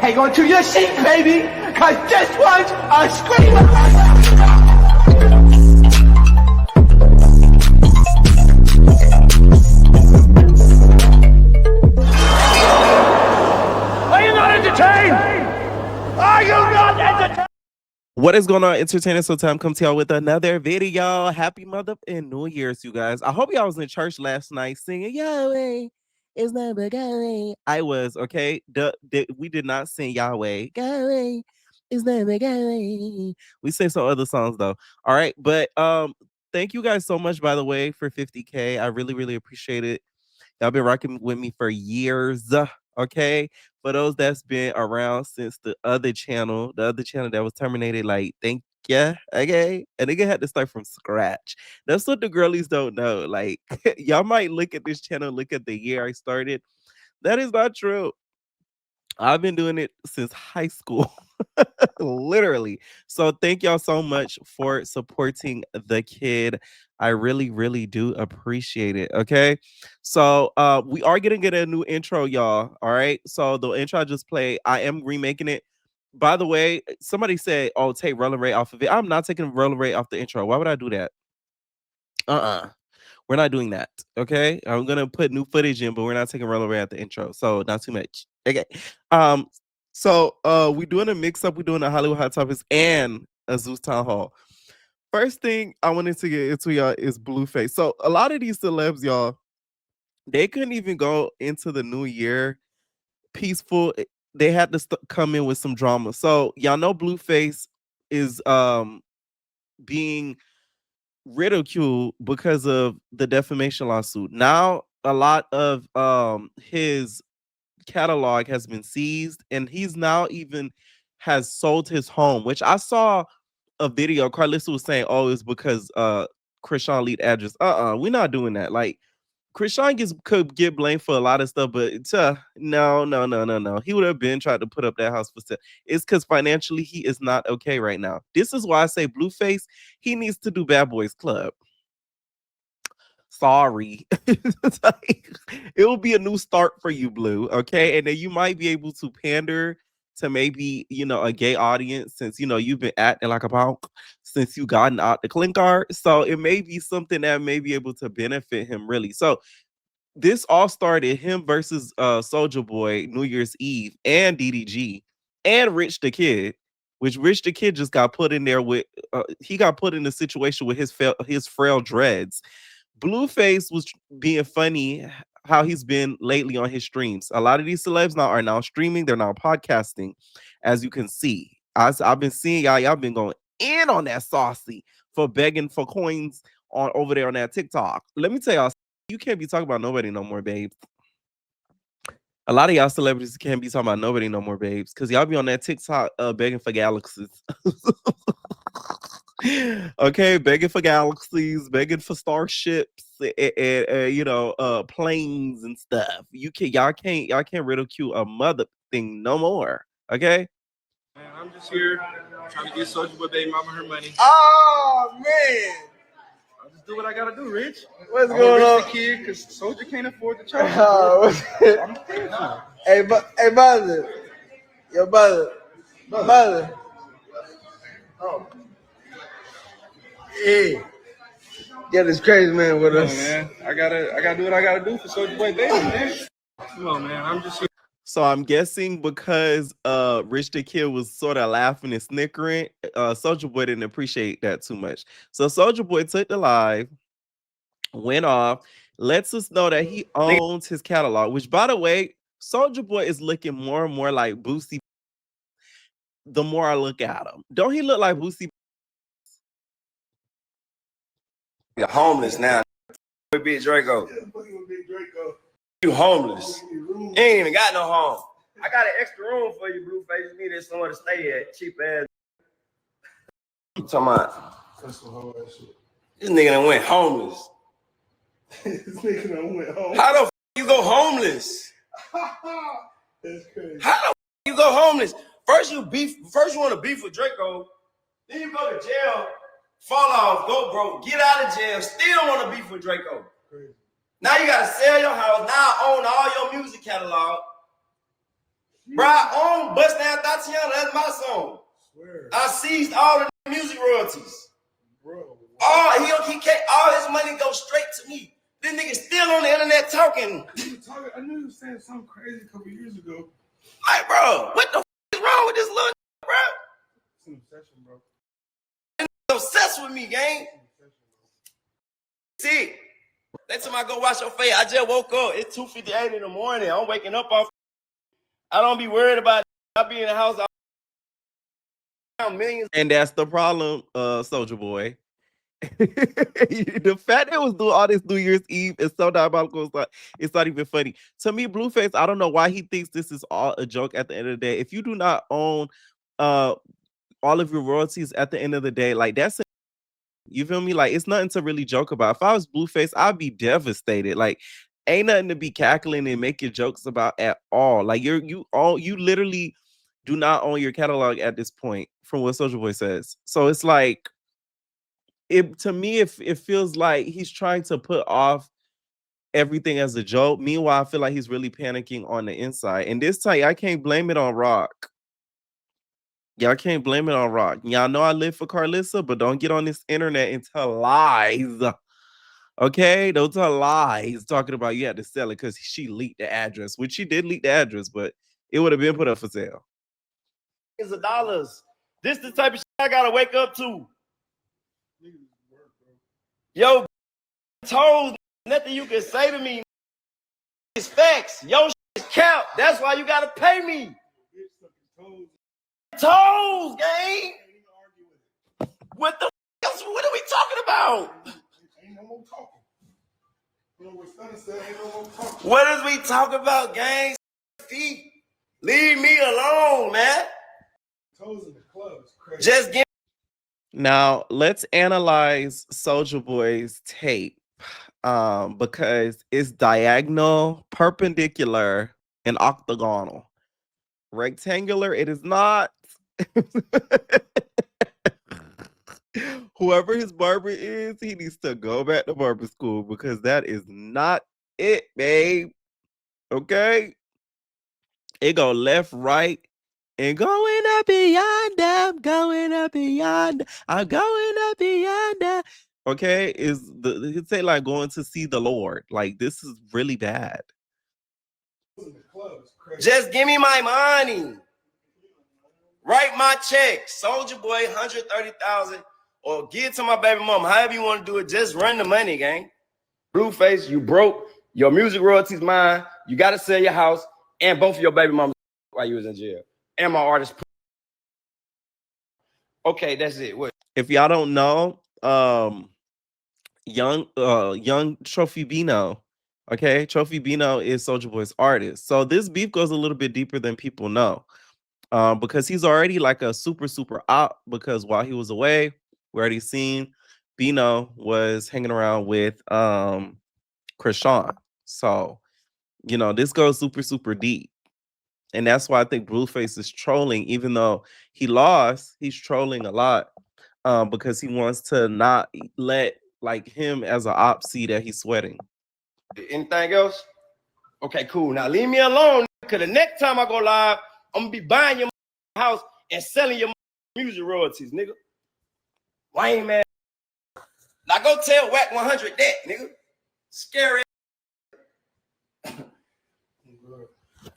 hang on to your seat, baby, cause this one's a screamer. Are you not entertained? Are you not entertained? What is going on, entertainers? So time come to y'all with another video. Happy mother and New Year's, you guys. I hope y'all was in church last night singing Yahweh is never Yahweh. I was, okay. We did not sing Yahweh. Yahweh is never Yahweh. We sang some other songs though. All right, but thank you guys so much, by the way, for 50K. I really appreciate it. Y'all been rocking with me for years. Okay. For those that's been around since the other channel that was terminated, like, thank ya. Okay. A nigga had to start from scratch. That's what the girlies don't know. Like, y'all might look at this channel, look at the year I started. That is not true. I've been doing it since high school. Literally. So thank y'all so much for supporting the kid. I really do appreciate it. Okay. So we are gonna get a new intro, y'all. All right. So the intro I just played, I am remaking it. By the way, somebody said, oh, take Rolling Ray off of it. I'm not taking Rolling Ray off the intro. Why would I do that? We're not doing that. Okay. I'm gonna put new footage in, but we're not taking Rolling Ray at the intro. So not too much. Okay. So we're doing a mix-up, we're doing a Hollywood Hot Topics and a Zeus Town Hall. First thing I wanted to get into, y'all, is Blueface. So a lot of these celebs, y'all, they couldn't even go into the new year peaceful. They had to come in with some drama. So y'all know Blueface is being ridiculed because of the defamation lawsuit. Now a lot of his catalog has been seized, and he's now even has sold his home, which I saw a video. Clarissa was saying, oh, it's because Krishan lead address. We're not doing that. Like, Krishan could get blamed for a lot of stuff, but no. He would have been tried to put up that house for sale. It's because financially he is not okay right now. This is why I say Blueface, he needs to do Bad Boys Club. Sorry. Like, it will be a new start for you, Blue. Okay. And then you might be able to pander to maybe, a gay audience, since you've been acting like a punk since you gotten out the clink art. So it may be something that may be able to benefit him, really. So this all started him versus Soulja Boy New Year's Eve, and DDG and Rich the Kid, which Rich the Kid just got put in there with he got put in a situation with his frail dreads. Blueface was being funny how he's been lately on his streams. A lot of these celebs are now streaming. They're now podcasting, as you can see. I've been seeing y'all been going in on that saucy for begging for coins on over there on that TikTok. Let me tell y'all, you can't be talking about nobody no more, babes. A lot of y'all celebrities can't be talking about nobody no more, babes, because y'all be on that TikTok begging for galaxies. Okay, begging for galaxies, begging for starships, and planes and stuff. Y'all can't ridicule a mother thing no more. Okay. Man, I'm just here trying to get Soulja Boy baby mama her money. Oh man! I just do what I gotta do, Rich. What's going on? The kid, because Soulja can't afford the child. I'm paying for it. Hey, brother, your brother. Oh. Hey, yeah, this crazy man with us. Man, I gotta do what I gotta do for Soulja Boy baby, man. Come on, man. I'm just here. So I'm guessing because Rich the Kid was sort of laughing and snickering, Soulja Boy didn't appreciate that too much. So Soulja Boy took the live, went off, lets us know that he owns his catalog, which, by the way, Soulja Boy is looking more and more like Boosie the more I look at him. Don't he look like Boosie? You're homeless now. Big Draco. You homeless. You ain't even got no home. I got an extra room for you, Blueface. You needed somewhere to stay at. Cheap ass. You talking about? That's some whole ass shit. This nigga done went homeless. This nigga done went homeless. How the f you go homeless? That's crazy. How the f you go homeless? First you want to beef with Draco. Then you go to jail, fall off, go broke, get out of jail, still want to beef with Draco. Crazy. Now you gotta sell your house. Now I own all your music catalog. Bro, I own Bust Down Tatiana. That's my song. Swear. I seized all the music royalties. Bro. All his money goes straight to me. This nigga still on the internet talking. I knew you were saying something crazy a couple years ago. Like, bro, what the is wrong with this little bro? It's an obsession, bro. Obsessed with me, gang. See, next time I go wash your face, I just woke up. It's 2:58 in the morning. I'm waking up off. I don't be worried about it. I be in the house. Millions. And that's the problem, Soulja Boy. The fact that it was doing all this New Year's Eve is so diabolical. It's not even funny. To me, Blueface, I don't know why he thinks this is all a joke at the end of the day. If you do not own all of your royalties at the end of the day, like that's you feel me? Like it's nothing to really joke about. If I was Blueface, I'd be devastated. Like ain't nothing to be cackling and making jokes about at all. Like you literally do not own your catalog at this point, from what Soulja Boy says. So it's like to me, it feels like he's trying to put off everything as a joke. Meanwhile, I feel like he's really panicking on the inside. And this time, I can't blame it on RHOP. Y'all can't blame it on RHOP. Y'all know I live for Clarissa, but don't get on this internet and tell lies. Okay? Don't tell lies talking about you had to sell it because she leaked the address, which she did leak the address, but it would have been put up for sale. Of dollars. This the type of shit I gotta wake up to. Yo, toes, nothing you can say to me. It's facts. Yo, shit count. That's why you gotta pay me. Toes, gang. What the else? What are we talking about? Ain't no more talking. You know what Stunner said? Ain't no more talking. What is we talking about, gang? Feet. Leave me alone, man. Toes in the club is crazy. Just give. Now let's analyze Soulja Boy's tape, because it's diagonal, perpendicular, and octagonal. Rectangular, it is not. Whoever his barber is, he needs to go back to barber school because that is not it, babe. Okay? It go left, right, and going up beyond, I'm going up beyond, I'm going up beyond. Okay, it's say like going to see the Lord. Like this is really bad. Just give me my money. Write my check. Soulja Boy, 130,000, or give it to my baby mama. However you want to do it, just run the money, gang. Blueface, you broke. Your music royalties mine. You got to sell your house and both of your baby mamas while you was in jail. And my artist. Okay, that's it. What? If y'all don't know, young Trophy Bino. Okay, Trophy Bino is Soulja Boy's artist. So this beef goes a little bit deeper than people know. Because he's already like a super op, because while he was away, we already seen Bino was hanging around with Krishan. So, you know, this goes super deep. And that's why I think Blueface is trolling, even though he lost, he's trolling a lot. Because he wants to not let like him as an op see that he's sweating. Anything else? Okay, cool. Now leave me alone, because the next time I go live, I'm gonna be buying your house and selling your music royalties, nigga. Wayne, man. Now go tell Whack 100 that, nigga. Scary.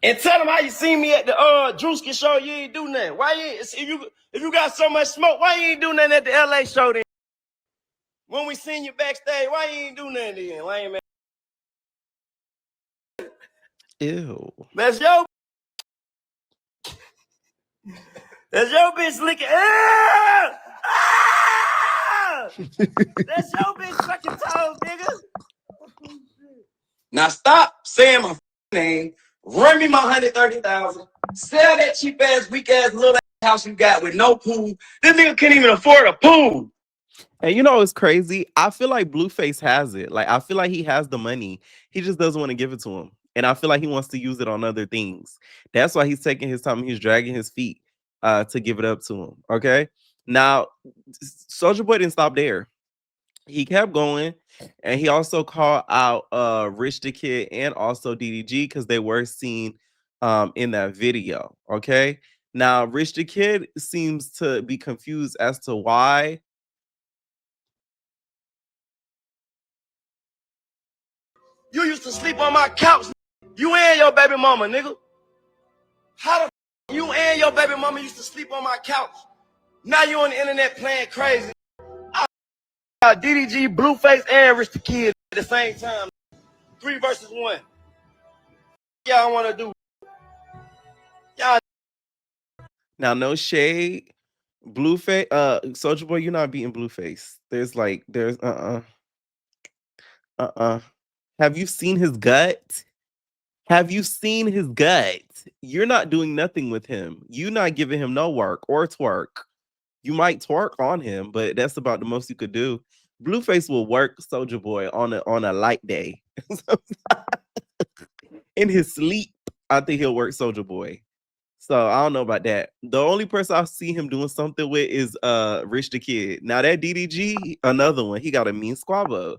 And tell them how you see me at the Drewski show. You ain't do nothing. Why you ain't, if you got so much smoke, why you ain't do nothing at the LA show then? When we seen you backstage, why you ain't do nothing then? Wayne, man. Ew. That's your bitch licking. Ah! Ah! That's your bitch sucking toes, nigga. Now stop saying my name. Run me my 130,000. Sell that cheap ass, weak ass little ass house you got with no pool. This nigga can't even afford a pool. And you know it's crazy? I feel like Blueface has it. Like I feel like he has the money. He just doesn't want to give it to him. And I feel like he wants to use it on other things. That's why he's taking his time. He's dragging his feet to give it up to him. Okay. Now, Soulja Boy didn't stop there. He kept going, and he also called out Rich the Kid and also DDG because they were seen in that video. Okay. Now, Rich the Kid seems to be confused as to why. You used to sleep on my couch. You and your baby mama, nigga. How the you and your baby mama used to sleep on my couch? Now you on the internet playing crazy. I got DDG, Blueface, and Rich the Kid at the same time. 3 versus 1. Y'all want to do? Y'all. Now, no shade. Blueface, Soulja Boy, you're not beating Blueface. There's Have you seen his gut? Have you seen his gut? You're not doing nothing with him. You're not giving him no work or twerk. You might twerk on him, but that's about the most you could do. Blueface will work Soulja Boy on a light day. In his sleep, I think he'll work Soulja Boy. So I don't know about that. The only person I see him doing something with is Rich the Kid. Now that DDG, another one, he got a mean squabble.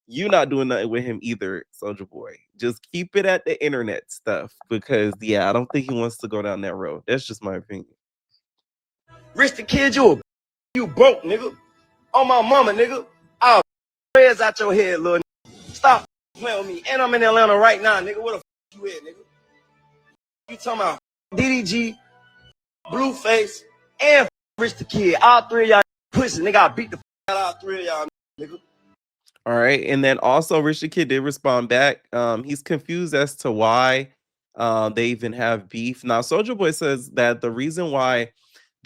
You not doing nothing with him either, Soulja Boy. Just keep it at the internet stuff because I don't think he wants to go down that road. That's just my opinion. Rich the Kid, you broke, nigga. On my mama, nigga. I'll prayers out your head, little nigga. Stop playing with me. And I'm in Atlanta right now, nigga. Where the you at, nigga? You talking about DDG, Blueface, and Rich the Kid. All 3 of y'all pussy, nigga. I beat the out of all 3 of y'all, nigga. All right. And then also Rich the Kid did respond back. He's confused as to why they even have beef. Now, Soulja Boy says that the reason why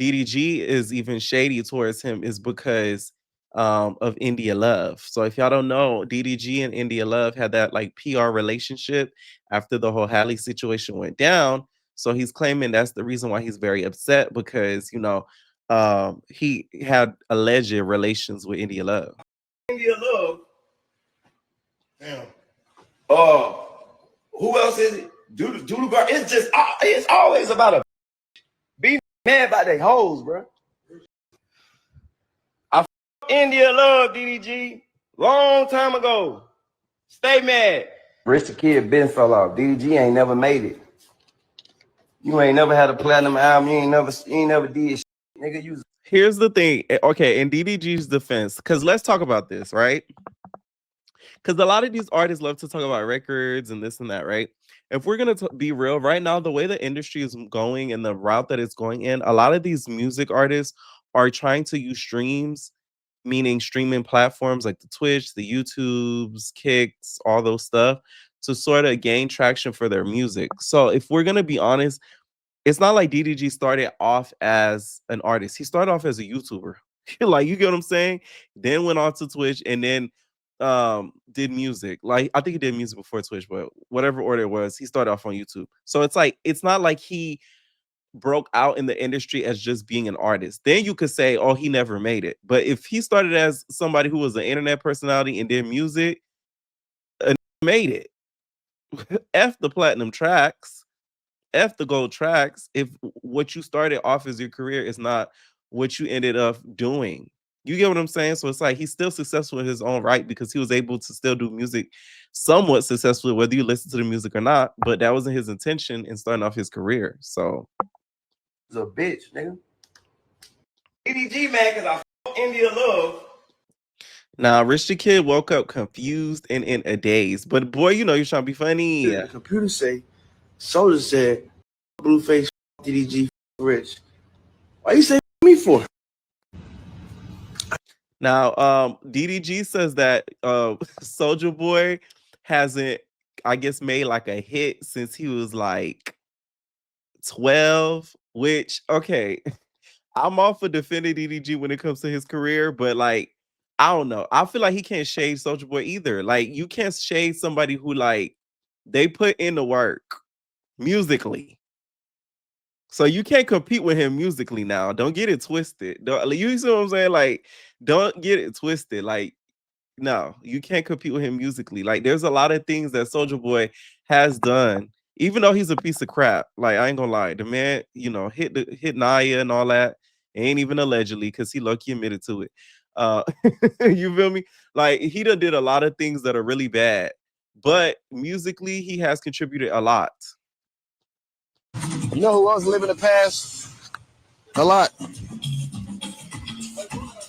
DDG is even shady towards him is because of India Love. So if y'all don't know, DDG and India Love had that like PR relationship after the whole Halle situation went down. So he's claiming that's the reason why he's very upset because, he had alleged relations with India Love. India Love. Damn. Who else is it? Doodle Girl. It's always about a being mad about they hoes, bro. I India Love DDG long time ago. Stay mad. Rich the Kid been fell off. DDG ain't never made it. You ain't never had a platinum album. You ain't never did shit. Nigga, you. Here's the thing. Okay, in DDG's defense, because let's talk about this, right? Because a lot of these artists love to talk about records and this and that, right? If we're going to be real, right now, the way the industry is going and the route that it's going in, a lot of these music artists are trying to use streams, meaning streaming platforms like the Twitch, the YouTubes, Kicks, all those stuff, to sort of gain traction for their music. So if we're going to be honest, it's not like DDG started off as an artist. He started off as a YouTuber. Like, you get what I'm saying? Then went on to Twitch and then did music. Like, I think he did music before Twitch, but whatever order it was, he started off on YouTube. So it's not like he broke out in the industry as just being an artist. Then you could say, oh, he never made it. But if he started as somebody who was an internet personality and did music, made it. F the platinum tracks. F the gold tracks if what you started off as your career is not what you ended up doing. You get what I'm saying? So it's like he's still successful in his own right because he was able to still do music somewhat successfully, whether you listen to the music or not. But that wasn't his intention in starting off his career. So He's a bitch, nigga. DDG, man, because I India Love. now Rich the Kid woke up confused and in a daze. But boy, you're trying to be funny. The computer say, Soulja said, Blueface, DDG, Rich. Why you say me for? Now, DDG says that Soulja Boy hasn't, I guess, made like a hit since he was like 12, which, okay, I'm all for defending DDG when it comes to his career, but like, I don't know. I feel like he can't shade Soulja Boy either. Like, you can't shade somebody who like, they put in the work musically. So you can't compete with him musically now. Don't get it twisted. You see what I'm saying? Like, don't get it twisted. Like, no, you can't compete with him musically. Like, there's a lot of things that Soulja Boy has done, even though he's a piece of crap. Like, I ain't gonna lie, the man, hit Naya and all that. Ain't even allegedly, because he lucky admitted to it. You feel me? Like, he done did a lot of things that are really bad, but musically, he has contributed a lot. You know who else live in the past? A lot.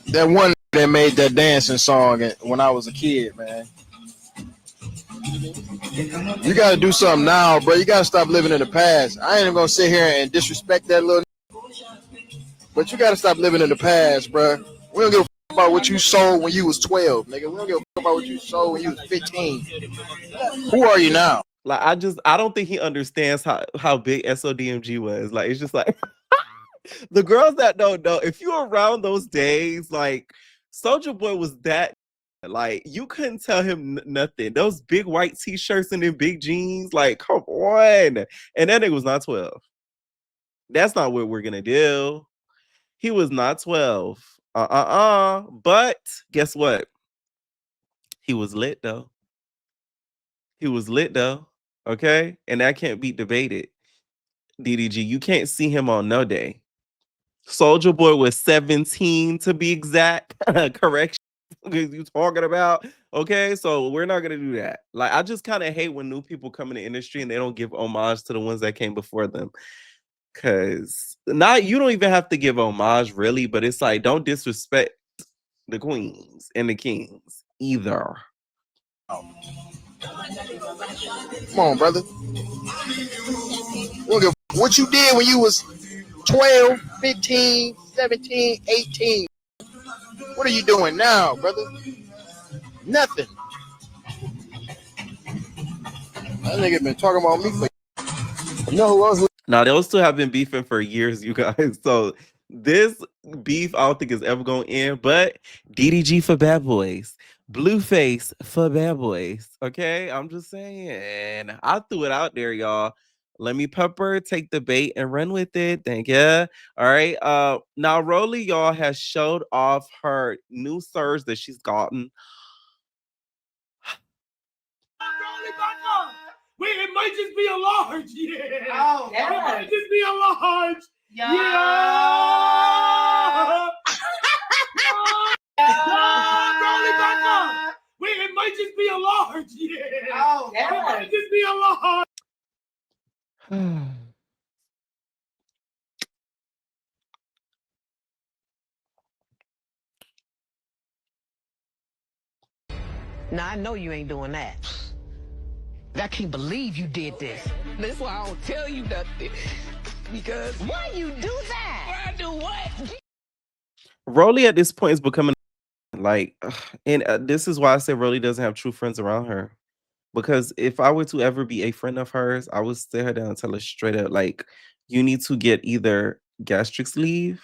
That one that made that dancing song when I was a kid, man. You got to do something now, bro. You got to stop living in the past. I ain't even going to sit here and disrespect that little. But you got to stop living in the past, bro. We don't give a fuck about what you sold when you was 12, nigga. We don't give a fuck about what you sold when you was 15. Who are you now? Like I don't think he understands how big SODMG was. Like it's just like the girls that don't know, if you're around those days, like Soulja Boy was that, like you couldn't tell him nothing. Those big white t-shirts and then big jeans, like come on. And that nigga was not 12. That's not what we're gonna do. He was not 12. But guess what? He was lit though. He was lit though. Okay? And that can't be debated. DDG, you can't see him on no day. Soulja Boy was 17 to be exact. Correction. You talking about? Okay, so we're not gonna do that. Like, I just kind of hate when new people come in the industry and they don't give homage to the ones that came before them. Cause not you don't even have to give homage really, but it's like don't disrespect the queens and the kings either. Come on, brother. What you did when you was 12, 15, 17, 18. What are you doing now, brother? Nothing. That nigga been talking about me for... You know who else? Now, those two have been beefing for years, you guys. So this beef, I don't think is ever going to end. But DDG for Bad Boys. Blueface for Bad Boys. Okay? I'm just saying. I threw it out there, y'all. Let me pepper, take the bait, and run with it. Thank you. All right. Now, Rollie, y'all, has showed off her new surge that she's gotten. Wait, it might just be a large. Yeah. Oh, yeah. It might just be a large. Yeah. Rollie back up. Wait, it might just be a large. Yeah. Oh, yeah. It might just be a large. Now, I know you ain't doing that. I can't believe you did this. That's why I don't tell you nothing. Because why you do that? Why I do what? Rollie at this point is becoming like, and this is why I say Rollie doesn't have true friends around her. Because if I were to ever be a friend of hers, I would sit her down and tell her straight up, like, you need to get either gastric sleeve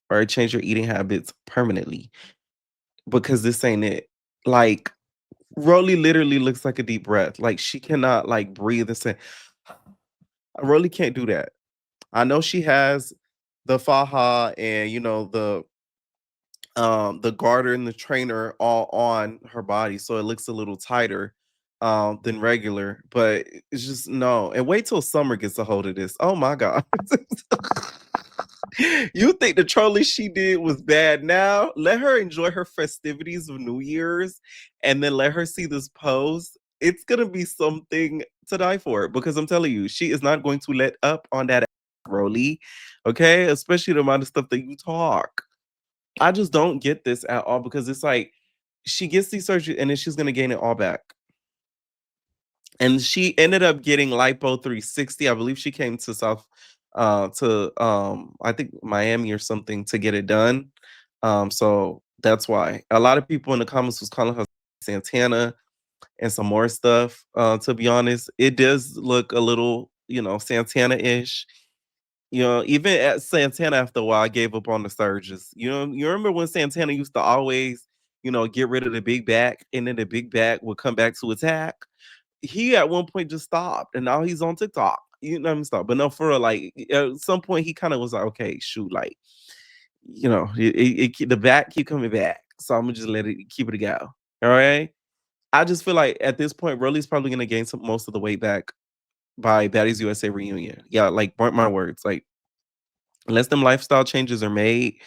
or change your eating habits permanently. Because this ain't it. Like, Rollie literally looks like a deep breath. Like, she cannot, like, breathe and say, Rollie can't do that. I know she has the faja and, you know, the garter and the trainer all on her body, so it looks a little tighter than regular, but it's just no. And wait till Summer gets a hold of this. Oh my god. You think the trolling she did was bad? Now let her enjoy her festivities of New Year's and then let her see this pose. It's gonna be something to die for, because I'm telling you, she is not going to let up on that Rollie. Okay, especially the amount of stuff that you talk. I just don't get this at all, because it's like she gets these surgeries and then she's gonna gain it all back. And she ended up getting lipo 360. I believe she came to I think Miami or something to get it done. So that's why a lot of people in the comments was calling her Santana and some more stuff. To be honest, it does look a little, you know, Santana-ish. You know, even at Santana, after a while, I gave up on the surges. You know, you remember when Santana used to always, you know, get rid of the big back, and then the big back would come back to attack. He at one point just stopped, and now he's on TikTok. You know what I'm saying? But no, for real, like at some point, he kind of was like, okay, shoot, like, you know, the back keep coming back, so I'm gonna just let it keep it go. All right. I just feel like at this point, Rollie's probably gonna gain most of the weight back by Baddies USA reunion. Yeah, like mark my words, like unless them lifestyle changes are made,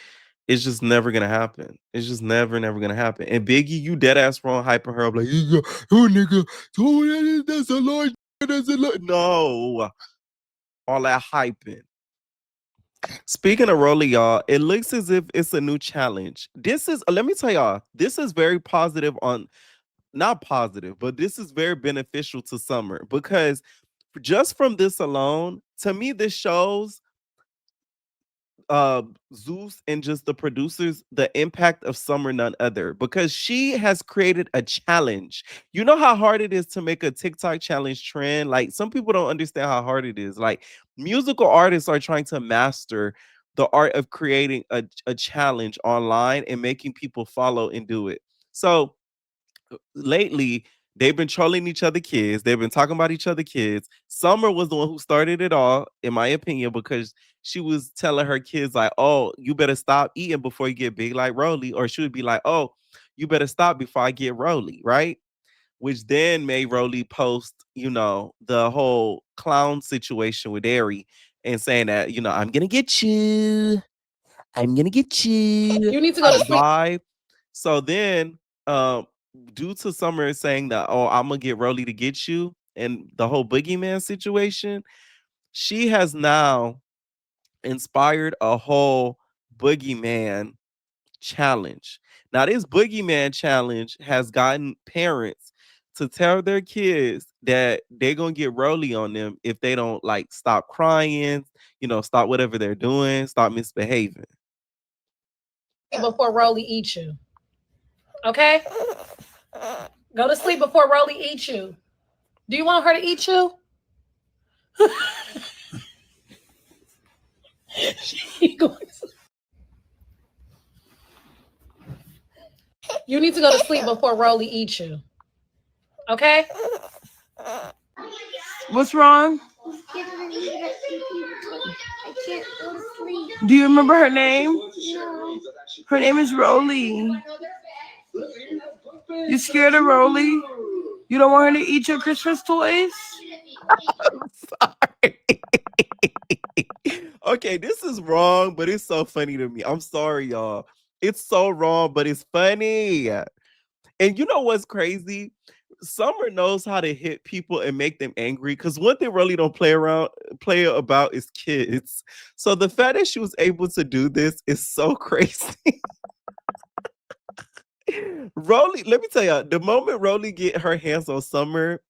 it's just never gonna happen. It's just never gonna happen. And Biggie, you dead ass wrong hyping her up like, oh nigga, that's a lot, that's a lot. No, all that hyping. Speaking of Rollie, y'all, it looks as if it's a new challenge. This is, let me tell y'all, this is very positive on, not positive, but this is very beneficial to Summer because just from this alone, to me, this shows Zeus and just the producers the impact of Summer none other because she has created a challenge. You know how hard it is to make a TikTok challenge trend? Like some people don't understand how hard it is. Like musical artists are trying to master the art of creating a challenge online and making people follow and do it. So lately they've been trolling each other kids. They've been talking about each other kids. Summer was the one who started it all, in my opinion, because she was telling her kids like, "Oh, you better stop eating before you get big like Rollie," or she would be like, "Oh, you better stop before I get Rollie," right? Which then made Rollie post, the whole clown situation with Ari and saying that, I'm gonna get you. I'm gonna get you. You need to go to sleep. Vibe. So then, due to Summer saying that, "Oh, I'm gonna get Rollie to get you," and the whole boogeyman situation, she has now inspired a whole boogeyman challenge. Now, this boogeyman challenge has gotten parents to tell their kids that they're gonna get Rollie on them if they don't like stop crying, stop whatever they're doing, stop misbehaving. Before Rollie eats you. Okay? Go to sleep before Rollie eats you. Do you want her to eat you? You need to go to sleep before Rollie eats you. Okay? What's wrong? I can't go to sleep. Do you remember her name? No. Her name is Rollie. You scared of Rollie? You don't want her to eat your Christmas toys? I'm sorry. Okay, this is wrong, but it's so funny to me. I'm sorry, y'all. It's so wrong, but it's funny. And you know what's crazy? Summer knows how to hit people and make them angry. Because one thing Rollie don't play about is kids. So the fact that she was able to do this is so crazy. Rollie, let me tell y'all, the moment Rollie get her hands on Summer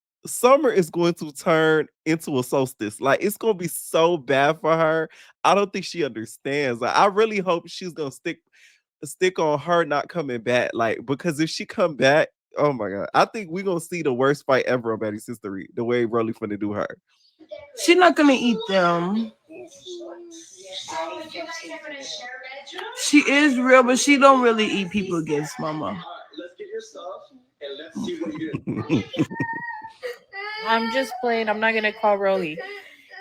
is going to turn into a solstice. Like it's gonna be so bad for her. I don't think she understands. Like, I really hope she's gonna stick on her not coming back. Like, because if she come back, oh my god, I think we're gonna see the worst fight ever on Betty's history. The way Rollie finna do her. She's not gonna eat them. She is real, but she don't really eat people gifts, Mama. I'm just playing. I'm not gonna call Rollie.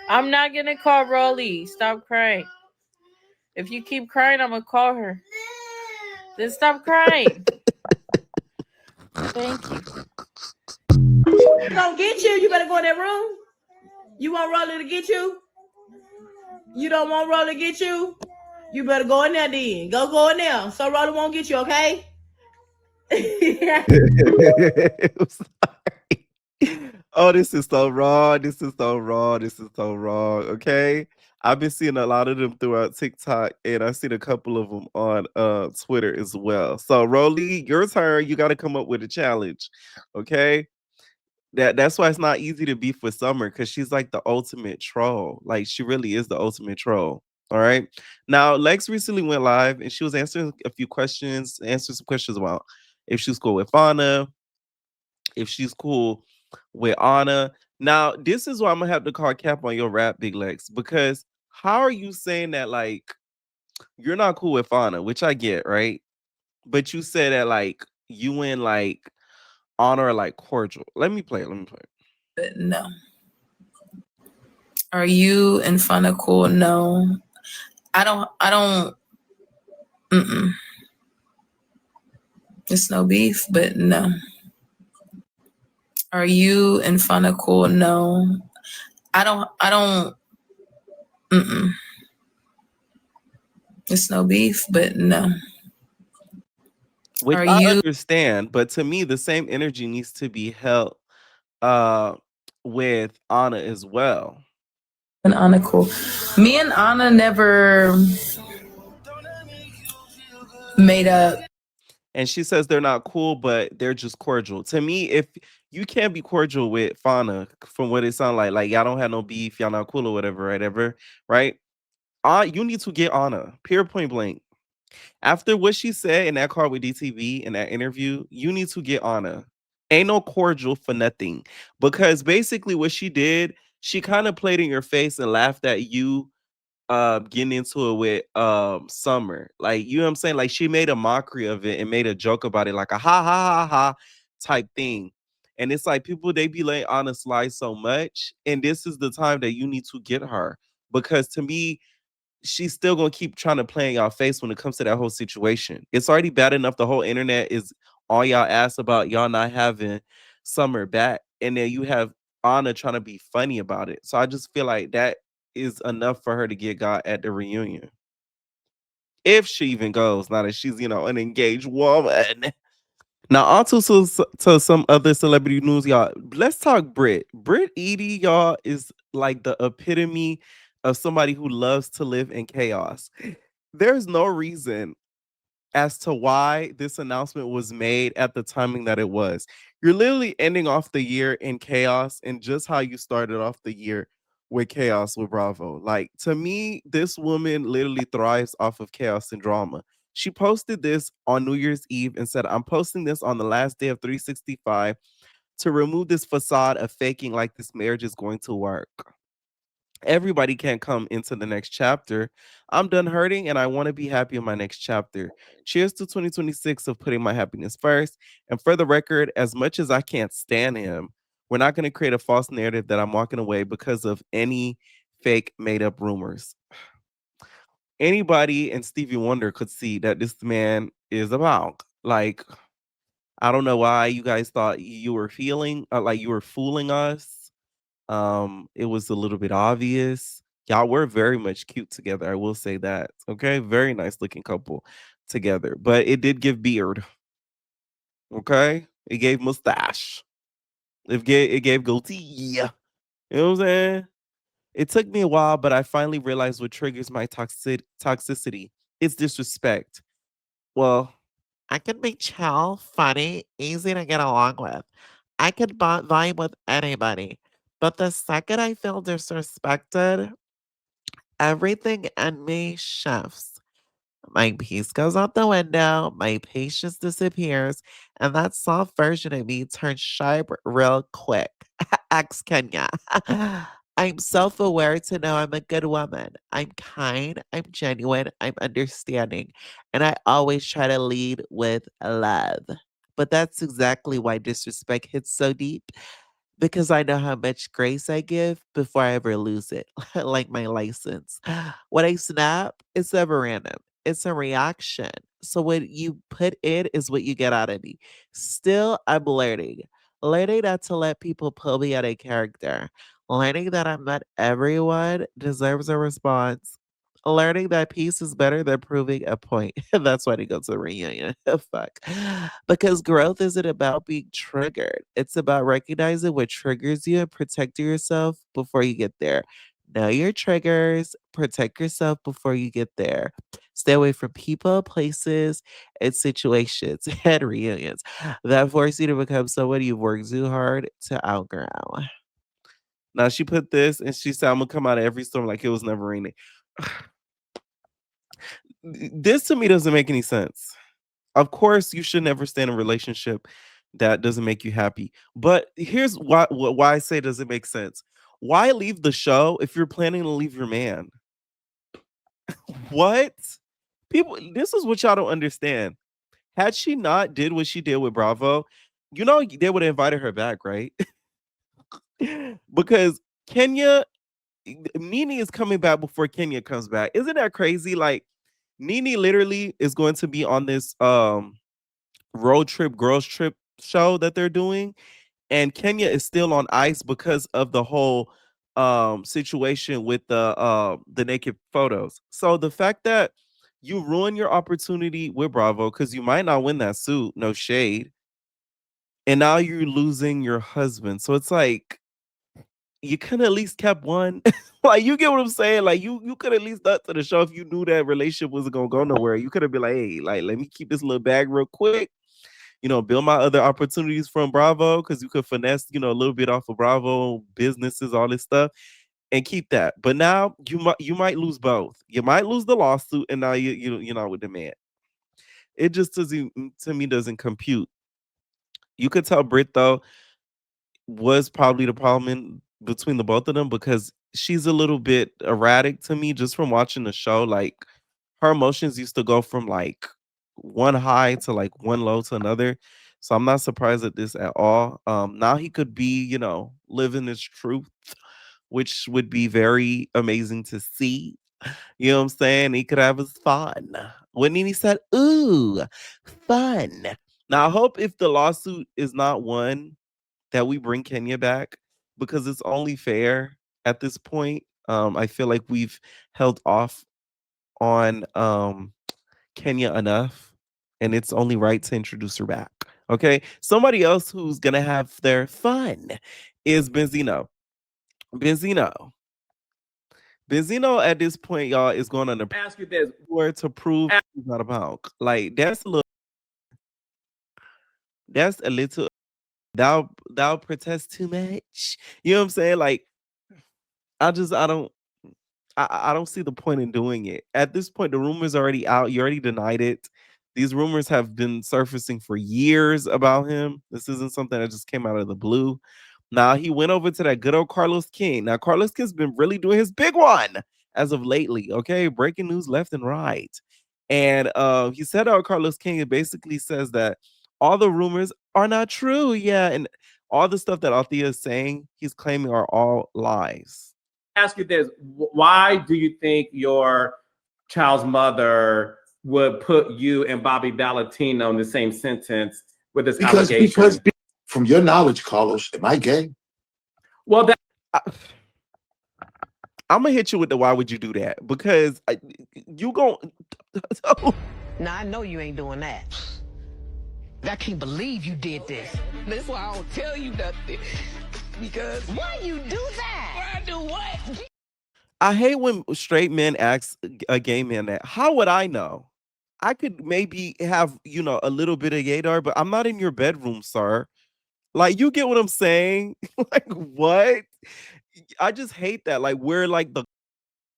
I'm not gonna call Rollie. Stop crying. If you keep crying, I'm gonna call her. Then stop crying. Thank you. She's gonna get you. You better go in that room. You want Rollie to get you? You don't want Rollie to get you? You better go in there then. Go in there. So Rollie won't get you, okay? I'm sorry. Oh, this is so wrong. This is so wrong. This is so wrong. Okay. I've been seeing a lot of them throughout TikTok, and I've seen a couple of them on Twitter as well. So, Rollie, your turn. You got to come up with a challenge. Okay. That's why it's not easy to beef with Summer because she's like the ultimate troll. Like she really is the ultimate troll. All right. Now, Lex recently went live and she was answering some questions about if she's cool with Anna, if she's cool with Anna. Now, this is why I'm gonna have to call cap on your rap, Big Lex, because how are you saying that like you're not cool with Anna, which I get, right? But you said that like you and like Anna are like cordial. Let me play it. No. Are you and Fana cool? No. I don't. It's no beef, but no. Are you and Fana cool? No. I don't. It's no beef, but no. Which I understand, but to me, the same energy needs to be held with Anna as well. And Anna cool. Me and Anna never made up. And she says they're not cool, but they're just cordial. To me, if you can't be cordial with Fauna, from what it sounds like y'all don't have no beef, y'all not cool or whatever, right? You need to get Anna, period, point blank. After what she said in that car with DTV in that interview, you need to get Anna. Ain't no cordial for nothing. Because basically what she did, she kind of played in your face and laughed at you getting into it with Summer. Like, you know what I'm saying? Like, she made a mockery of it and made a joke about it, like a ha ha ha ha type thing. And it's like people, they be letting Anna slide so much. And this is the time that you need to get her. Because to me, she's still gonna keep trying to play in y'all face when it comes to that whole situation. It's already bad enough the whole internet is on y'all ass about y'all not having Summer back, and then you have Anna trying to be funny about it. So I just feel like that is enough for her to get got at the reunion. If she even goes, now that she's, an engaged woman. Now, on to some other celebrity news, y'all. Let's talk Brit. Brit Eady, y'all, is like the epitome of somebody who loves to live in chaos. There's no reason as to why this announcement was made at the timing that it was. You're literally ending off the year in chaos, and just how you started off the year with chaos with Bravo. Like, to me, this woman literally thrives off of chaos and drama. She posted this on New Year's Eve and said, "I'm posting this on the last day of 365 to remove this facade of faking like this marriage is going to work. Everybody can't come into the next chapter. I'm done hurting and I want to be happy in my next chapter. Cheers to 2026 of putting my happiness first. And for the record, as much as I can't stand him, we're not going to create a false narrative that I'm walking away because of any fake made up rumors." Anybody and Stevie Wonder could see that this man is about. Like, I don't know why you guys thought you were feeling like you were fooling us. It was a little bit obvious. Y'all were very much cute together. I will say that. Okay, very nice looking couple together, but it did give beard. Okay, it gave mustache. It gave goatee. You know what I'm saying? It took me a while, but I finally realized what triggers my toxicity. It's disrespect. Well, I can be chill, funny, easy to get along with. I could vibe with anybody. But the second I feel disrespected, everything in me shifts. My peace goes out the window, my patience disappears, and that soft version of me turns sharp real quick. Ex Kenya. I'm self aware to know I'm a good woman. I'm kind, I'm genuine, I'm understanding, and I always try to lead with love. But that's exactly why disrespect hits so deep, because I know how much grace I give before I ever lose it, like my license. When I snap, it's never random. It's a reaction. So what you put in is what you get out of me. Still, I'm learning not to let people pull me out of character, learning that I'm not everyone deserves a response. Learning that peace is better than proving a point. That's why they go to the reunion. Fuck. Because growth isn't about being triggered. It's about recognizing what triggers you and protecting yourself before you get there. Know your triggers, protect yourself before you get there. Stay away from people, places, and situations and reunions that force you to become someone you've worked too hard to outgrow. Now she put this and she said, "I'm gonna come out of every storm like it was never raining." This to me doesn't make any sense. Of course, you should never stay in a relationship that doesn't make you happy. But here's why I say does it make sense. Why leave the show if you're planning to leave your man? What? People, this is what y'all don't understand. Had she not did what she did with Bravo, they would have invited her back, right? Because Kenya, Nene is coming back before Kenya comes back. Isn't that crazy? Like, Nene literally is going to be on this road trip, girls trip show that they're doing, and Kenya is still on ice because of the whole situation with the naked photos. So the fact that you ruin your opportunity with Bravo because you might not win that suit, no shade, and now you're losing your husband. So it's like you could at least kept one. Like, you get what I'm saying? Like, you could at least done to the show if you knew that relationship wasn't gonna go nowhere. You could have been like, hey, like, let me keep this little bag real quick. You know, build my other opportunities from Bravo, because you could finesse, you know, a little bit off of Bravo businesses, all this stuff, and keep that. But now you might lose both. You might lose the lawsuit, and now you're not with the man. It just doesn't, to me, doesn't compute. You could tell Brit though was probably the problem between the both of them, because she's a little bit erratic to me just from watching the show. Like, her emotions used to go from like one high to like one low to another. So I'm not surprised at this at all. Now he could be, living his truth, which would be very amazing to see. You know what I'm saying? He could have his fun. When he said, ooh, fun. Now I hope if the lawsuit is not won, that we bring Kenya back, because it's only fair at this point. I feel like we've held off on Kenya enough, and it's only right to introduce her back. Okay. Somebody else who's gonna have their fun is Benzino. Benzino. Benzino at this point, y'all, is going on the Ask you this. word to prove he's not a punk. Like, that's a little thou protest too much. You know what I'm saying? Like, I don't see the point in doing it. At this point, the rumor's already out. You already denied it. These rumors have been surfacing for years about him. This isn't something that just came out of the blue. Now, he went over to that good old Carlos King. Now, Carlos King's been really doing his big one as of lately. Okay, breaking news left and right. And he said out Carlos King, it basically says that all the rumors are not true. Yeah, and all the stuff that Althea is saying, he's claiming are all lies. Ask you this. Why do you think your child's mother would put you and Bobby Valentino in the same sentence with this allegation? Because from your knowledge, Carlos, am I gay? Well, I'm gonna hit you with the why would you do that? Because you gon' Now I know you ain't doing that. I can't believe you did this. That's why I don't tell you nothing. Because why you do that? Why I do what? I hate when straight men ask a gay man that. How would I know? I could maybe have, a little bit of gaydar, but I'm not in your bedroom, sir. Like, you get what I'm saying? Like, what? I just hate that. Like, we're like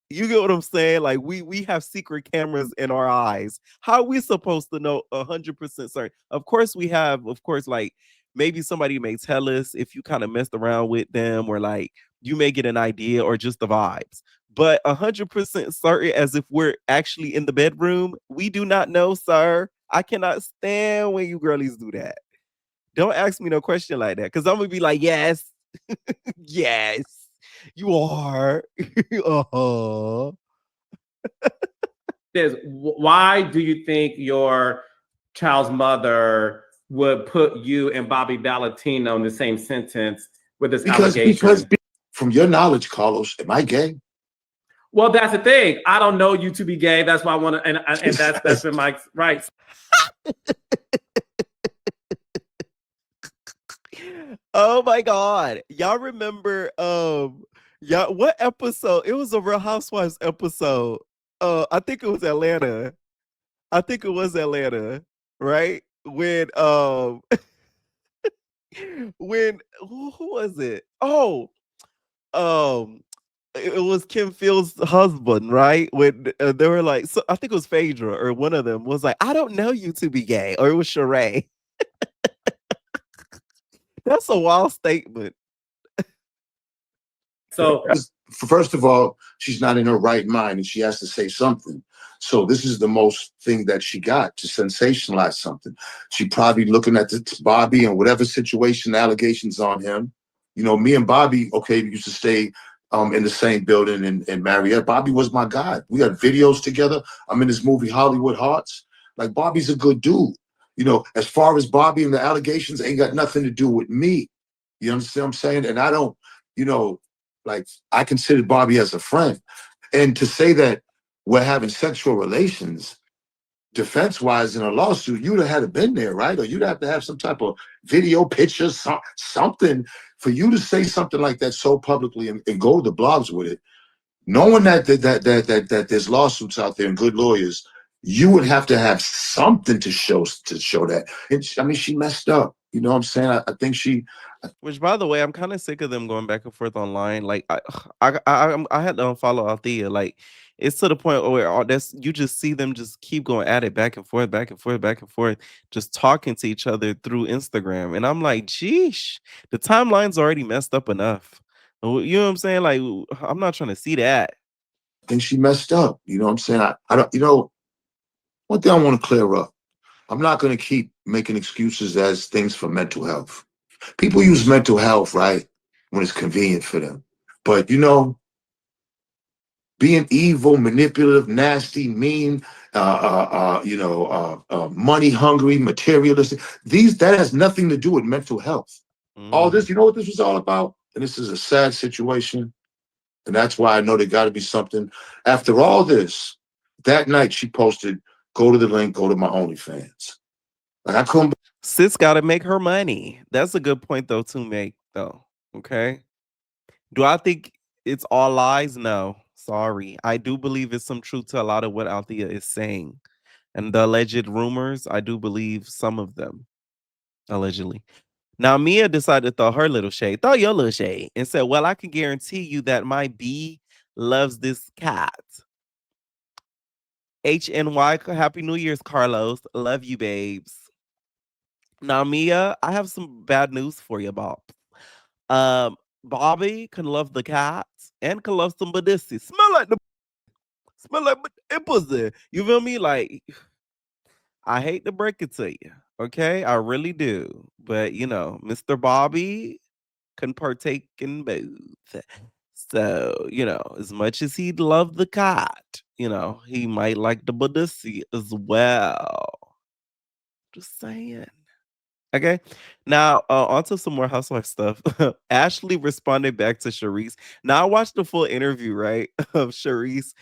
you get what I'm saying? Like, we have secret cameras in our eyes. How are we supposed to know 100% certain? Of course we have, like, maybe somebody may tell us if you kind of messed around with them, or like you may get an idea, or just the vibes. But 100% certain, as if we're actually in the bedroom, we do not know, sir. I cannot stand when you girlies do that. Don't ask me no question like that, because I'm gonna be like, yes, yes, you are. Uh-huh. Why do you think your child's mother would put you and Bobby Valentino in the same sentence with this allegation? Because from your knowledge, Carlos, am I gay? Well, that's the thing. I don't know you to be gay. That's why I want to, and that's been my right. Oh my God. Y'all remember what episode? It was a Real Housewives episode. I think it was Atlanta. Right? When when who was it? Oh, it was Kim Field's husband, right? When they were like, so I think it was Phaedra, or one of them was like, I don't know you to be gay, or it was Sheree. That's a wild statement. So, first of all, she's not in her right mind, and she has to say something. So this is the most thing that she got to sensationalize something. She probably looking at Bobby and whatever situation, allegations on him. Me and Bobby, okay, we used to stay in the same building in Marietta. Bobby was my guy. We had videos together. I'm in this movie Hollywood Hearts. Like, Bobby's a good dude. As far as Bobby and the allegations, ain't got nothing to do with me. You understand what I'm saying? And I don't, like, I considered Bobby as a friend. And to say that we're having sexual relations, defense-wise in a lawsuit, you'd have had to been there, right? Or you'd have to have some type of video, picture, something for you to say something like that so publicly and go to the blogs with it. Knowing that there's lawsuits out there and good lawyers, you would have to have something to show that. And I mean, she messed up. You know what I'm saying? I think she. Which, by the way, I'm kind of sick of them going back and forth online. Like, I had to unfollow Althea. Like, it's to the point where you just see them just keep going at it back and forth, back and forth, back and forth, just talking to each other through Instagram. And I'm like, geesh, the timeline's already messed up enough. You know what I'm saying? Like, I'm not trying to see that. I think she messed up. You know what I'm saying? I don't. You know, one thing I want to clear up. I'm not going to keep making excuses as things for mental health. People use mental health, right, when it's convenient for them. But, you know, being evil, manipulative, nasty, mean, money hungry, materialistic, that has nothing to do with mental health. All this, you know what this was all about? And this is a sad situation. And that's why I know there got to be something. After all this, that night she posted, go to the link, go to my OnlyFans. Like, I couldn't. Sis got to make her money. That's a good point, though, to make, though. Okay. Do I think it's all lies? No. Sorry. I do believe it's some truth to a lot of what Althea is saying. And the alleged rumors, I do believe some of them. Allegedly. Now, Mia decided to throw her little shade. Throw your little shade. And said, well, I can guarantee you that my bee loves this cat. HNY, Happy New Year's, Carlos. Love you, babes. Now, Mia, I have some bad news for you, Bob. Bobby can love the cats and can love some badissi. Smell like pussy. You feel me? Like, I hate to break it to you, okay? I really do. But, you know, Mr. Bobby can partake in both. So, you know, as much as he'd love the cat, you know, he might like the badissi as well. Just saying. Okay. Now, on to some more housewife stuff. Ashley responded back to Charisse. Now, I watched the full interview, right, of Charisse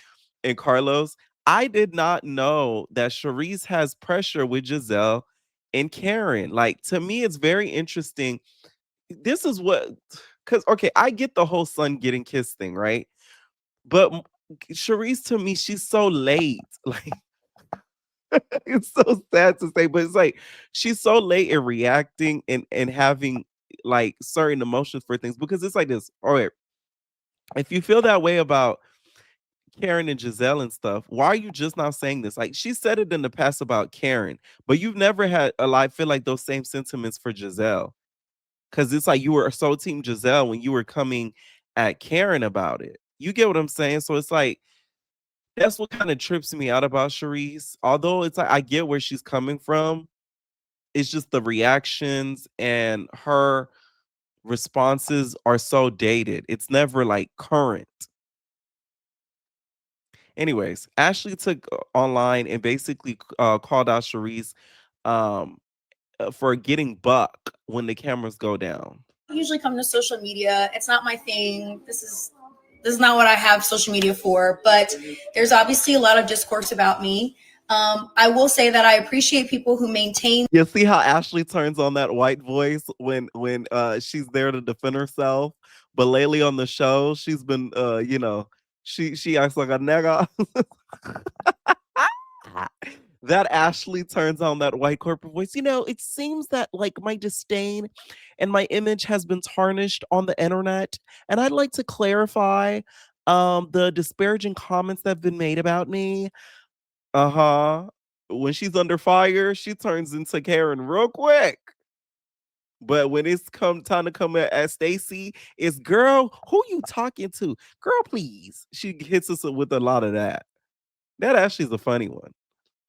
and Carlos. I did not know that Charisse has pressure with Giselle and Karen. Like, to me, it's very interesting. This is what, because, okay, I get the whole son getting kissed thing, right? But Charisse, to me, she's so late. Like, it's so sad to say, but it's like she's so late in reacting and having like certain emotions for things, because it's like this. All right, if you feel that way about Karen and Giselle and stuff, why are you just not saying this? Like, she said it in the past about Karen, but you've never had I feel like those same sentiments for Giselle, because it's like you were so team Giselle when you were coming at Karen about it. You get what I'm saying? So it's like, that's what kind of trips me out about Charisse. Although it's like I get where she's coming from, it's just the reactions and her responses are so dated. It's never like current. Anyways, Ashley took online and basically called out Charisse for getting buck when the cameras go down. I usually come to social media. It's not my thing. This is not what I have social media for, but there's obviously a lot of discourse about me. I will say that I appreciate people who maintain. You see how Ashley turns on that white voice when she's there to defend herself, but lately on the show she's been she acts like a nigga. That Ashley turns on that white corporate voice. You know, it seems that like my disdain and my image has been tarnished on the internet, and I'd like to clarify the disparaging comments that have been made about me. When she's under fire, she turns into Karen real quick. But when it's time to come at Stacy, it's girl, who you talking to? Girl, please. She hits us with a lot of that. That Ashley's a funny one.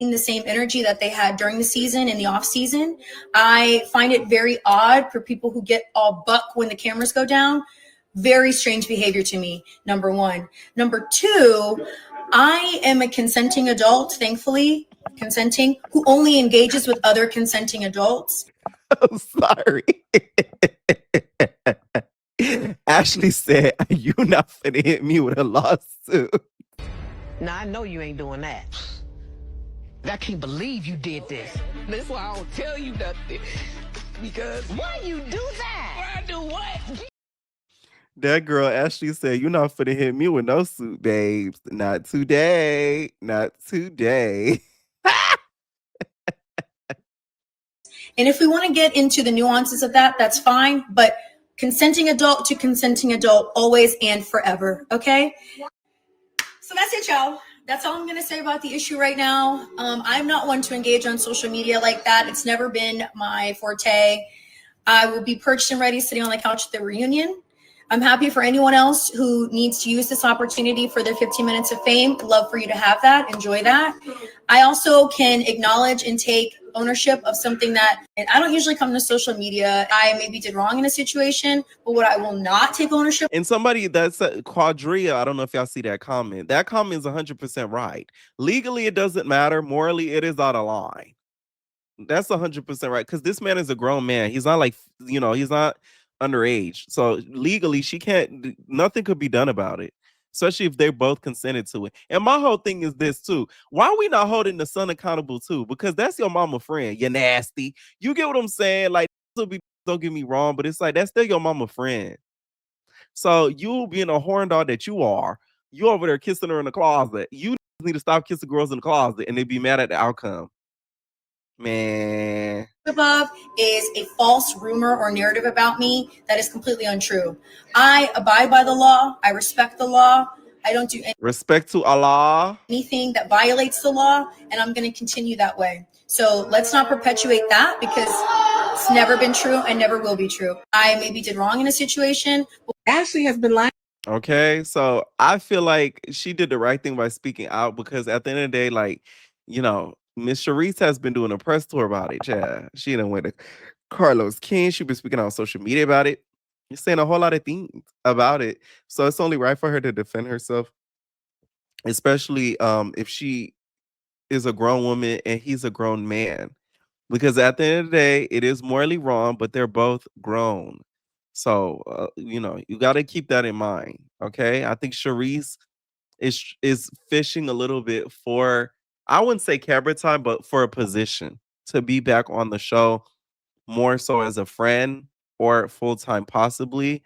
The same energy that they had during the season and the off season. I find it very odd for people who get all buck when the cameras go down. Very strange behavior to me, number one. Number two, I am a consenting adult, thankfully, who only engages with other consenting adults. I'm sorry. Ashley said, you not finna hit me with a lawsuit. Now, I know you ain't doing that. I can't believe you did this. That's why I don't tell you nothing. Because why you do that? Why I do what? That girl Ashley said, "You're not finna hit me with no suit, babes. Not today. Not today." And if we want to get into the nuances of that, that's fine. But consenting adult to consenting adult, always and forever. Okay? So that's it, y'all. That's all I'm going to say about the issue right now. I'm not one to engage on social media like that. It's never been my forte. I will be perched and ready sitting on the couch at the reunion. I'm happy for anyone else who needs to use this opportunity for their 15 minutes of fame. Love for you to have that. Enjoy that. I also can acknowledge and take ownership of something that, and I don't usually come to social media. I maybe did wrong in a situation, but what I will not take ownership. And somebody that's Quadria, I don't know if y'all see that comment. That comment is 100% right. Legally, it doesn't matter. Morally, it is out of line. That's 100% right. Because this man is a grown man. He's not like, he's not underage. So legally, she can't, nothing could be done about it. Especially if they both consented to it. And my whole thing is this too. Why are we not holding the son accountable too? Because that's your mama friend. You're nasty. You get what I'm saying? Like, don't get me wrong, but it's like, that's still your mama friend. So you being a horn dog that you are, you over there kissing her in the closet. You need to stop kissing girls in the closet and they be mad at the outcome. Man. Above is a false rumor or narrative about me that is completely untrue. I abide by the law. I respect the law. I don't do respect to Allah. Anything that violates the law, and I'm going to continue that way. So let's not perpetuate that because it's never been true and never will be true. I maybe did wrong in a situation. Ashley has been lying. Okay, so I feel like she did the right thing by speaking out because at the end of the day, like, Miss Sharice has been doing a press tour about it. Yeah, she done went to Carlos King. She been speaking on social media about it. She's saying a whole lot of things about it. So it's only right for her to defend herself, especially if she is a grown woman and he's a grown man. Because at the end of the day, it is morally wrong, but they're both grown. So, you got to keep that in mind. Okay. I think Sharice is fishing a little bit for, I wouldn't say camera time, but for a position to be back on the show more so as a friend or full-time possibly,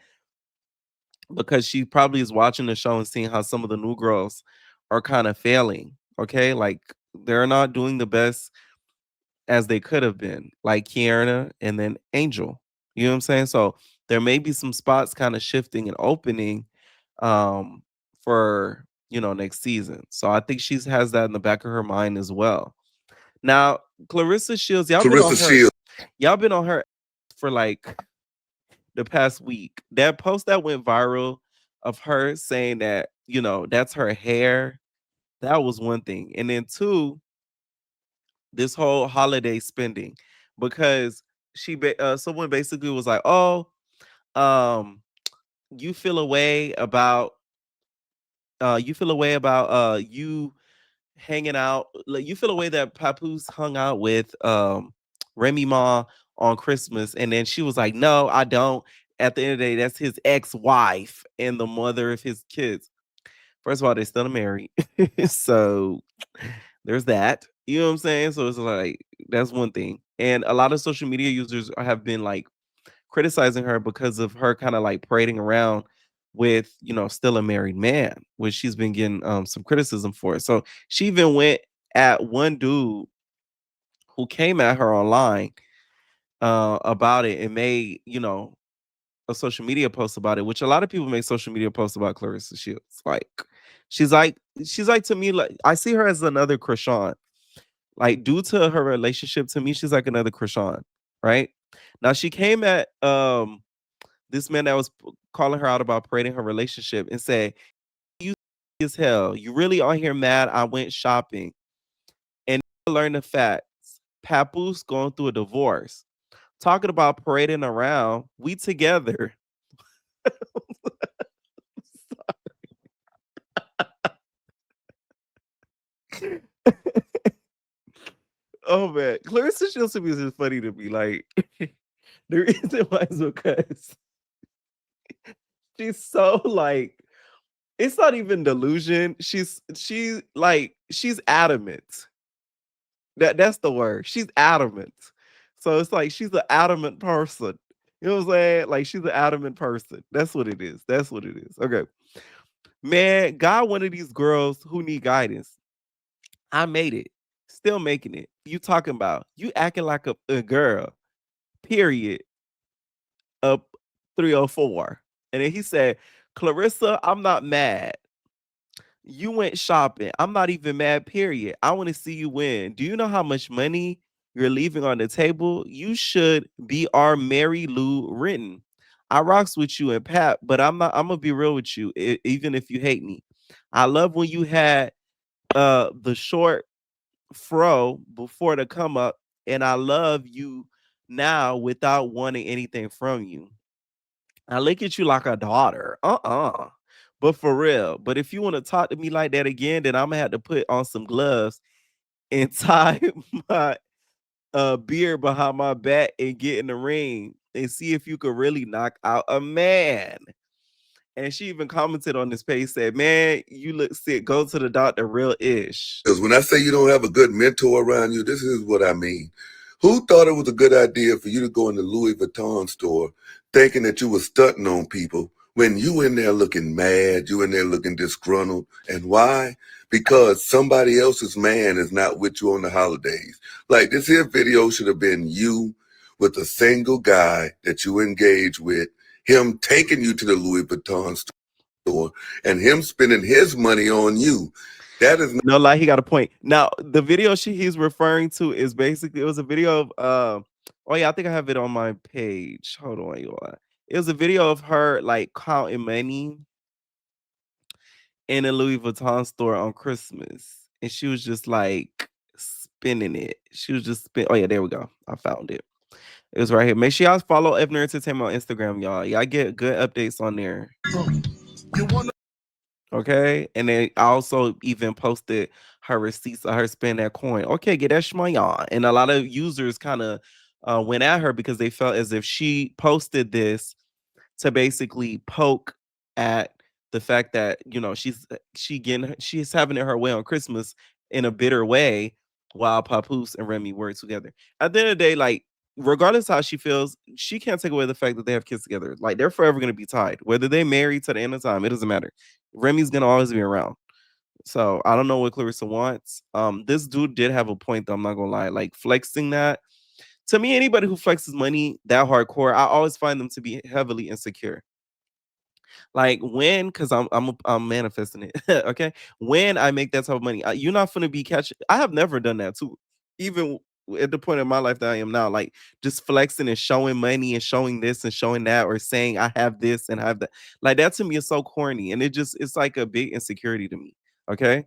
because she probably is watching the show and seeing how some of the new girls are kind of failing. Okay. Like they're not doing the best as they could have been, like Kiana and then Angel. You know what I'm saying? So there may be some spots kind of shifting and opening for next season. So I think she has that in the back of her mind as well. Now, Clarissa Shields, y'all been on her for like the past week. That post that went viral of her saying that, that's her hair. That was one thing. And then two, this whole holiday spending, because someone basically was like, "Oh, you feel a way about you hanging out, like you feel a way that Papoose hung out with Remy Ma on Christmas," and then she was like, "No, I don't. At the end of the day, that's his ex-wife and the mother of his kids." First of all, they're still married, so there's that. You know what I'm saying? So it's like that's one thing. And a lot of social media users have been like criticizing her because of her kind of like parading around with, still a married man, which she's been getting some criticism for. So she even went at one dude who came at her online about it and made, a social media post about it, which a lot of people make social media posts about Clarissa Shields. Like she's like to me, like I see her as another Krishan. Like due to her relationship, to me, she's like another Krishan, right? Now she came at this man that was calling her out about parading her relationship and said, "You as hell. You really on here mad? I went shopping and learned the facts. Papoose going through a divorce. Talking about parading around. We together." Oh man, Clarissa Shields is just funny to me. Like the reason why is because she's so like, it's not even delusion. She's adamant. That's the word. She's adamant. So it's like she's an adamant person. You know what I'm saying? Like she's an adamant person. That's what it is. That's what it is. Okay. Man, God, one of these girls who need guidance. I made it. Still making it. You talking about you acting like a girl, period. Up 304. And then he said, Clarissa, I'm not mad. You went shopping. I'm not even mad, period. I want to see you win. Do you know how much money you're leaving on the table? You should be our Mary Lou Renton. I rocks with you and Pat, but I'm gonna be real with you, even if you hate me. I love when you had the short fro before the come up, and I love you now without wanting anything from you. I look at you like a daughter. But for real. But if you want to talk to me like that again, then I'm gonna have to put on some gloves and tie my beard behind my back and get in the ring and see if you could really knock out a man. And she even commented on this page, said, man, you look sick. Go to the doctor, real ish. Because when I say you don't have a good mentor around you, this is what I mean. Who thought it was a good idea for you to go in the Louis Vuitton store thinking that you were stunting on people when you in there looking mad, you in there looking disgruntled? And why? Because somebody else's man is not with you on the holidays. Like this here video should have been you with a single guy that you engage with, him taking you to the Louis Vuitton store and him spending his money on you. That is no lie, he got a point. Now, the video he's referring to is basically, it was a video of oh yeah, I think I have it on my page. Hold on, you all. It was a video of her like counting money in a Louis Vuitton store on Christmas. And she was just like spinning it. She was just oh yeah, there we go. I found it. It was right here. Make sure y'all follow Ebner Entertainment on Instagram, y'all. Y'all get good updates on there. Okay. And then I also even posted her receipts of her spending that coin. Okay, get that shmoney on. And a lot of users kind of went at her because they felt as if she posted this to basically poke at the fact that, you know, she's having it her way on Christmas in a bitter way while Papoose and Remy were together. At the end of the day, like, regardless how she feels, she can't take away the fact that they have kids together. Like, they're forever going to be tied. Whether they married to the end of time, it doesn't matter. Remy's going to always be around. So I don't know what Clarissa wants. This dude did have a point, though. I'm not going to lie. Like, flexing that. To me, anybody who flexes money that hardcore, I always find them to be heavily insecure. Like when, because I'm manifesting it. Okay, when I make that type of money, you're not gonna be catching. I have never done that too, even at the point in my life that I am now. Like just flexing and showing money and showing this and showing that, or saying I have this and I have that. Like that to me is so corny, and it's like a big insecurity to me. Okay.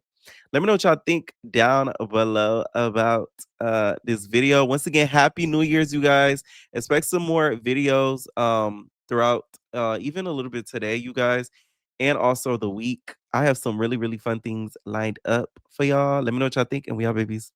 Let me know what y'all think down below about this video. Once again, happy New Year's, you guys. Expect some more videos throughout even a little bit today, you guys, and also the week. I have some really, really fun things lined up for y'all. Let me know what y'all think, and we are babies.